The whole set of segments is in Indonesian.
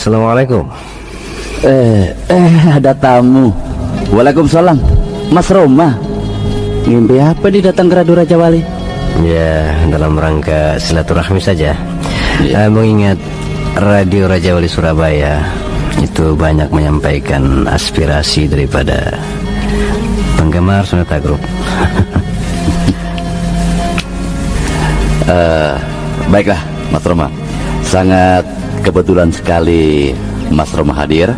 Assalamualaikum. Ada tamu. Waalaikumsalam. Mas Roma, ngimpi apa datang ke Radio Raja Wali? Ya, dalam rangka silaturahmi saja. Ya. Mengingat Radio Raja Wali Surabaya itu banyak menyampaikan aspirasi daripada penggemar Soneta Group. Baiklah, Mas Roma. Sangat kebetulan sekali Mas Roma hadir.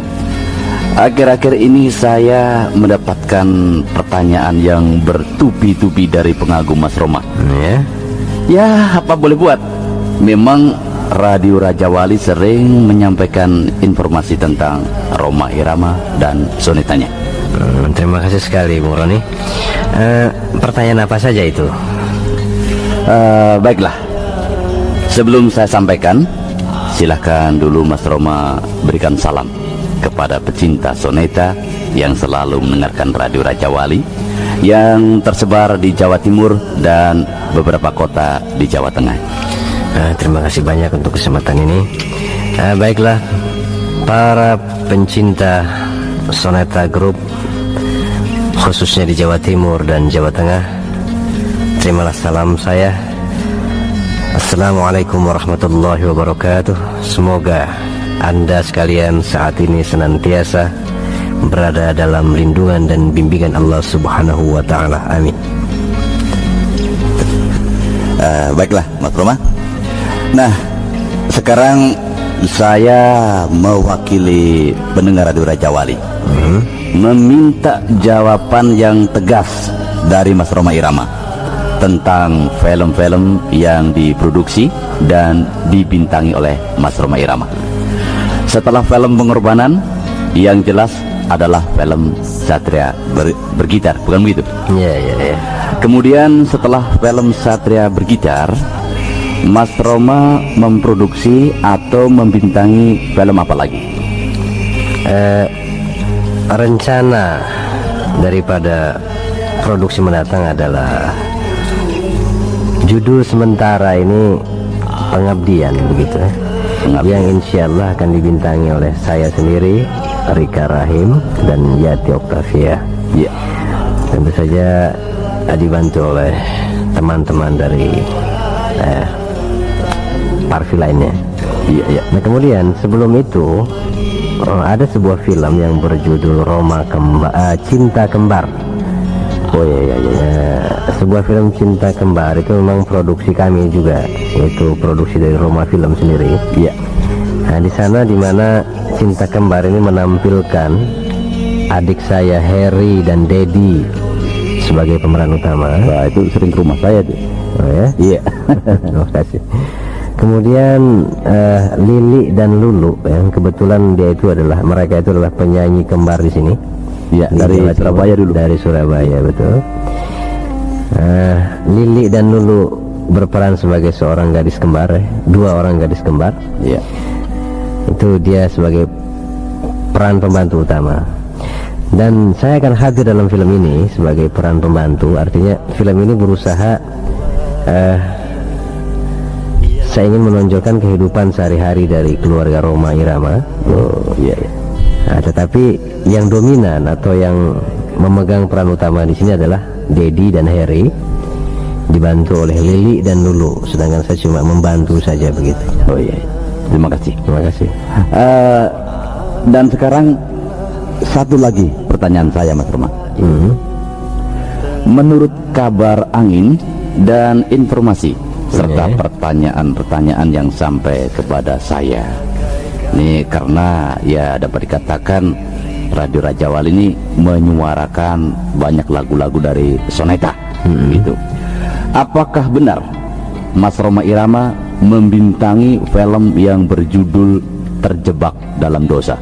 Akhir-akhir ini saya mendapatkan pertanyaan yang bertubi-tubi dari pengagum Mas Roma. Ya. Ya, apa boleh buat? Memang Radio Raja Wali sering menyampaikan informasi tentang Rhoma Irama dan sonetanya. Terima kasih sekali, Bung Roni. Pertanyaan apa saja itu? Baiklah. Sebelum saya sampaikan, silahkan dulu Mas Roma berikan salam kepada pecinta soneta yang selalu mendengarkan Radio Raja Wali yang tersebar di Jawa Timur dan beberapa kota di Jawa Tengah. Terima kasih banyak untuk kesempatan ini. Baiklah, para pencinta Soneta Group khususnya di Jawa Timur dan Jawa Tengah, terimalah salam saya. Assalamualaikum warahmatullahi wabarakatuh. Semoga Anda sekalian saat ini senantiasa berada dalam lindungan dan bimbingan Allah Subhanahu wa Ta'ala. Amin. Baiklah, Mas Roma. Nah, sekarang saya mewakili pendengar Radio Raja Wali meminta jawaban yang tegas dari Mas Rhoma Irama tentang film-film yang diproduksi dan dibintangi oleh Mas Rhoma Irama. Setelah film Pengorbanan, yang jelas adalah film Satria Bergitar, bukan begitu? Ya. Kemudian setelah film Satria Bergitar, Mas Rhoma memproduksi atau membintangi film apa lagi? Rencana daripada produksi mendatang adalah judul sementara ini Pengabdian, begitu ya. Yang insya Allah akan dibintangi oleh saya sendiri, Rika Rahim dan Yati Oktavia. Ya. Tentu saja dibantu oleh teman-teman dari parvi lainnya. Iya. Nah, kemudian sebelum itu ada sebuah film yang berjudul Cinta Kembar. Oh iya. Sebuah film Cinta Kembar itu memang produksi kami juga, yaitu produksi dari Rhoma Film sendiri. Iya. Nah, di sana dimana Cinta Kembar ini menampilkan adik saya Harry dan Dedi sebagai pemeran utama. Wah, itu sering ke rumah saya tuh. Oh ya? Iya. Terima kasih. Kemudian Lili dan Lulu, yang kebetulan mereka itu adalah penyanyi kembar di sini. Iya, dari Surabaya dulu. Dari Surabaya, betul. Lili dan Lulu berperan sebagai seorang gadis kembar, dua orang gadis kembar. Iya. Itu dia sebagai peran pembantu utama. Dan saya akan hadir dalam film ini sebagai peran pembantu. Artinya film ini berusaha saya ingin menonjolkan kehidupan sehari-hari dari keluarga Rhoma Irama. Oh iya. Nah, tetapi yang dominan atau yang memegang peran utama di sini adalah Dedi dan Harry, dibantu oleh Lili dan Lulu, sedangkan saya cuma membantu saja, begitu. Oh iya. Terima kasih. Terima kasih. Dan sekarang satu lagi pertanyaan saya, Mas Rhoma. Menurut kabar angin dan informasi serta pertanyaan-pertanyaan yang sampai kepada saya, ini karena ya dapat dikatakan Radio Raja Wali ini menyuarakan banyak lagu-lagu dari soneta, gitu. Apakah benar Mas Rhoma Irama membintangi film yang berjudul Terjebak Dalam Dosa?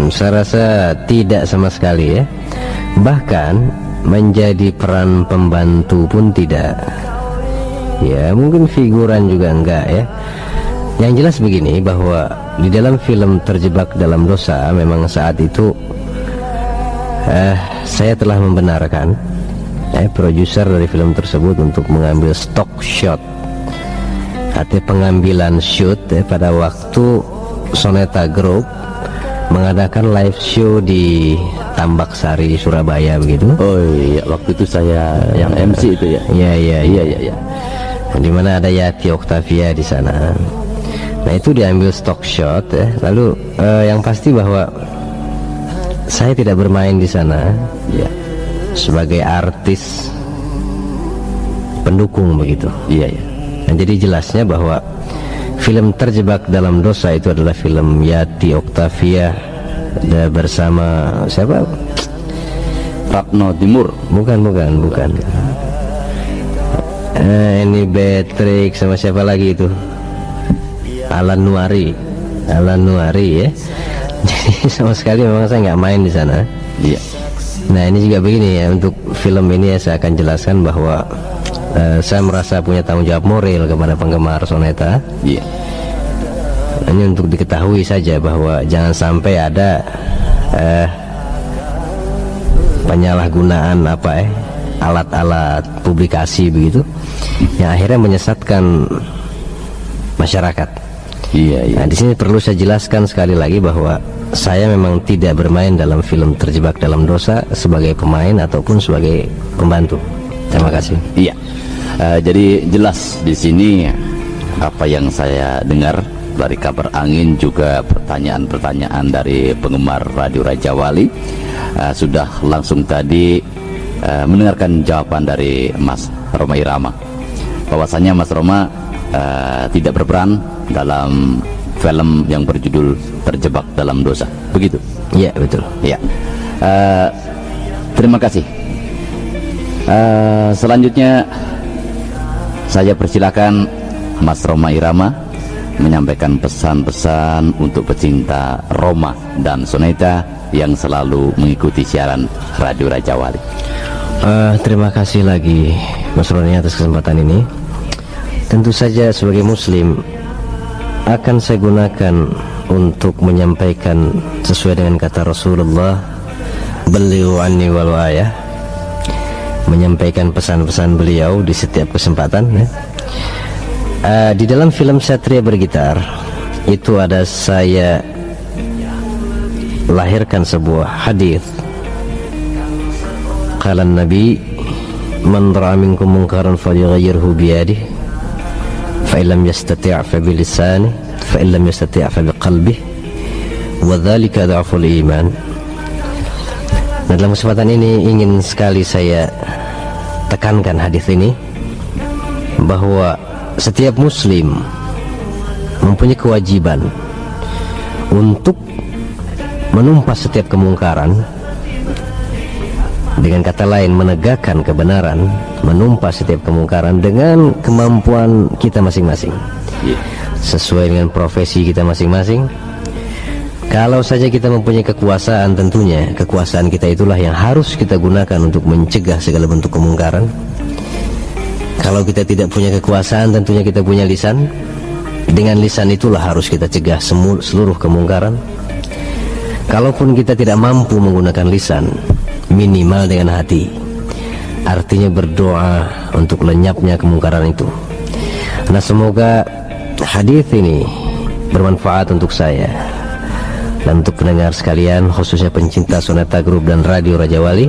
Saya rasa tidak sama sekali ya. Bahkan menjadi peran pembantu pun tidak. Ya, mungkin figuran juga enggak ya. Yang jelas begini, bahwa di dalam film Terjebak Dalam Dosa memang saat itu saya telah membenarkan produser dari film tersebut untuk mengambil stock shot, artinya pengambilan shoot pada waktu Soneta Group mengadakan live show di Tambak Sari, Surabaya begitu. Oh iya, waktu itu saya yang MC itu ya. Iya. Di mana ada Yati Octavia di sana. Nah, itu diambil stock shot ya. Lalu yang pasti bahwa saya tidak bermain di sana Iya. sebagai artis pendukung begitu. Iya. Nah, jadi jelasnya bahwa film Terjebak Dalam Dosa itu adalah film Yati Octavia bersama siapa? Ratno Timur. Bukan. Ini Patrick sama siapa lagi itu? Alan Nuari ya. Jadi sama sekali memang saya nggak main di sana. Iya. Nah, ini juga begini ya, untuk film ini ya, saya akan jelaskan bahwa saya merasa punya tanggung jawab moral kepada penggemar Soneta. Iya. Ini untuk diketahui saja bahwa jangan sampai ada penyalahgunaan alat-alat publikasi begitu yang akhirnya menyesatkan masyarakat. Iya. Nah, di sini perlu saya jelaskan sekali lagi bahwa saya memang tidak bermain dalam film Terjebak Dalam Dosa sebagai pemain ataupun sebagai pembantu. Terima kasih. Iya. Jadi jelas di sini apa yang saya dengar dari kabar angin, juga pertanyaan-pertanyaan dari penggemar Radio Raja Wali, sudah langsung tadi mendengarkan jawaban dari Mas Roma Irama, bahwasanya Mas Roma tidak berperan dalam film yang berjudul Terjebak Dalam Dosa, begitu? Iya, betul. Ya. Terima kasih. Selanjutnya saya persilakan Mas Roma Irama menyampaikan pesan-pesan untuk pecinta Roma dan Soneta yang selalu mengikuti siaran Radio Raja Wali. Terima kasih lagi Mas Roni atas kesempatan ini. Tentu saja sebagai muslim akan saya gunakan untuk menyampaikan sesuai dengan kata Rasulullah, beliau anni wal ayah, menyampaikan pesan-pesan beliau di setiap kesempatan ya. Di dalam film Satria Bergitar itu ada saya lahirkan sebuah hadis. Qala Nabi, man ra'a minkum munkaran falyughayyirhu biyadihi, fa in lam yastati' fa bilisanihi, fa in lam yastati' fa biqalbihi, wa dzalika dha'ful iman. Nah, dalam kesempatan ini ingin sekali saya tekankan hadis ini, bahwa setiap muslim mempunyai kewajiban untuk menumpas setiap kemungkaran. Dengan kata lain, menegakkan kebenaran, menumpas setiap kemungkaran dengan kemampuan kita masing-masing, sesuai dengan profesi kita masing-masing. Kalau saja kita mempunyai kekuasaan, tentunya kekuasaan kita itulah yang harus kita gunakan untuk mencegah segala bentuk kemungkaran. Kalau kita tidak punya kekuasaan, tentunya kita punya lisan. Dengan lisan itulah harus kita cegah seluruh kemungkaran. Kalaupun kita tidak mampu menggunakan lisan, minimal dengan hati, artinya berdoa untuk lenyapnya kemungkaran itu. Nah, semoga hadis ini bermanfaat untuk saya dan untuk pendengar sekalian, khususnya pencinta Soneta Group dan Radio Raja Wali.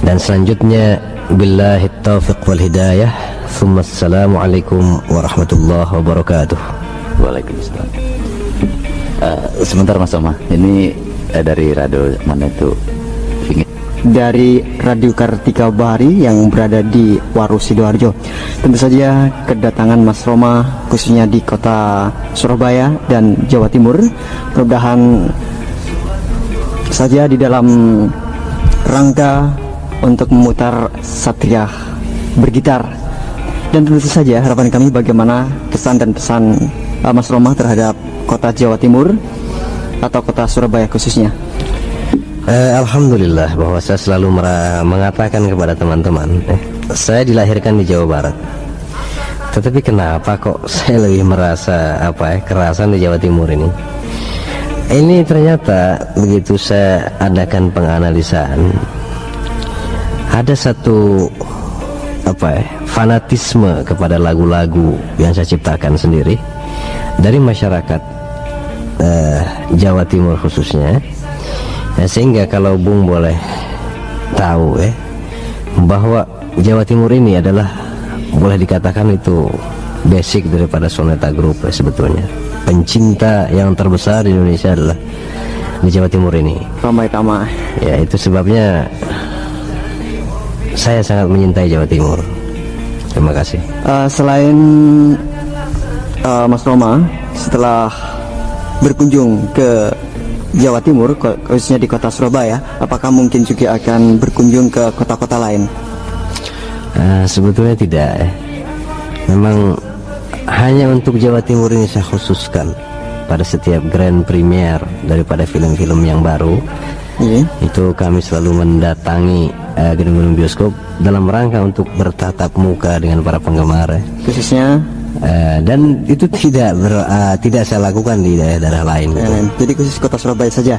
Dan selanjutnya, billahi taufiq wal hidayah. Assalamualaikum warahmatullahi wabarakatuh. Waalaikumsalam. Sebentar Mas Oma, ini dari radio mana itu? Dari Radio Kartika Bahari yang berada di Waru Sidoarjo. Tentu saja kedatangan Mas Roma khususnya di kota Surabaya dan Jawa Timur, mudah-mudahan saja di dalam rangka untuk memutar Satria Bergitar. Dan tentu saja harapan kami bagaimana kesan dan pesan Mas Roma terhadap kota Jawa Timur atau kota Surabaya khususnya. Alhamdulillah bahwa saya selalu mengatakan kepada teman-teman, saya dilahirkan di Jawa Barat, tetapi kenapa kok saya lebih merasa kerasan di Jawa Timur ini? Ini ternyata begitu saya adakan penganalisaan, ada satu fanatisme kepada lagu-lagu yang saya ciptakan sendiri dari masyarakat Jawa Timur khususnya. Ya, sehingga kalau Bung boleh tahu bahwa Jawa Timur ini adalah boleh dikatakan itu basic daripada Soneta Group sebetulnya. Pencinta yang terbesar di Indonesia adalah di Jawa Timur ini. Ramai Tama. Ya, itu sebabnya saya sangat mencintai Jawa Timur. Terima kasih. Selain Mas Roma, setelah berkunjung ke Jawa Timur, khususnya di kota Surabaya, apakah mungkin juga akan berkunjung ke kota-kota lain? Sebetulnya tidak. Memang hanya untuk Jawa Timur ini saya khususkan pada setiap grand premiere daripada film-film yang baru. Itu kami selalu mendatangi gedung-gedung bioskop dalam rangka untuk bertatap muka dengan para penggemar, Khususnya dan itu tidak saya lakukan di daerah-daerah lain. jadi khusus kota Surabaya saja.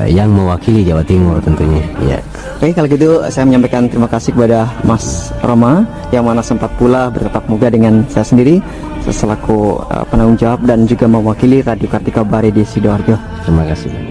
Yang mewakili Jawa Timur tentunya. Ya. Oke, kalau gitu saya menyampaikan terima kasih kepada Mas Roma yang mana sempat pula bertatap muka dengan saya sendiri selaku penanggung jawab dan juga mewakili Radio Kartika Bahari di Sidoarjo. Terima kasih.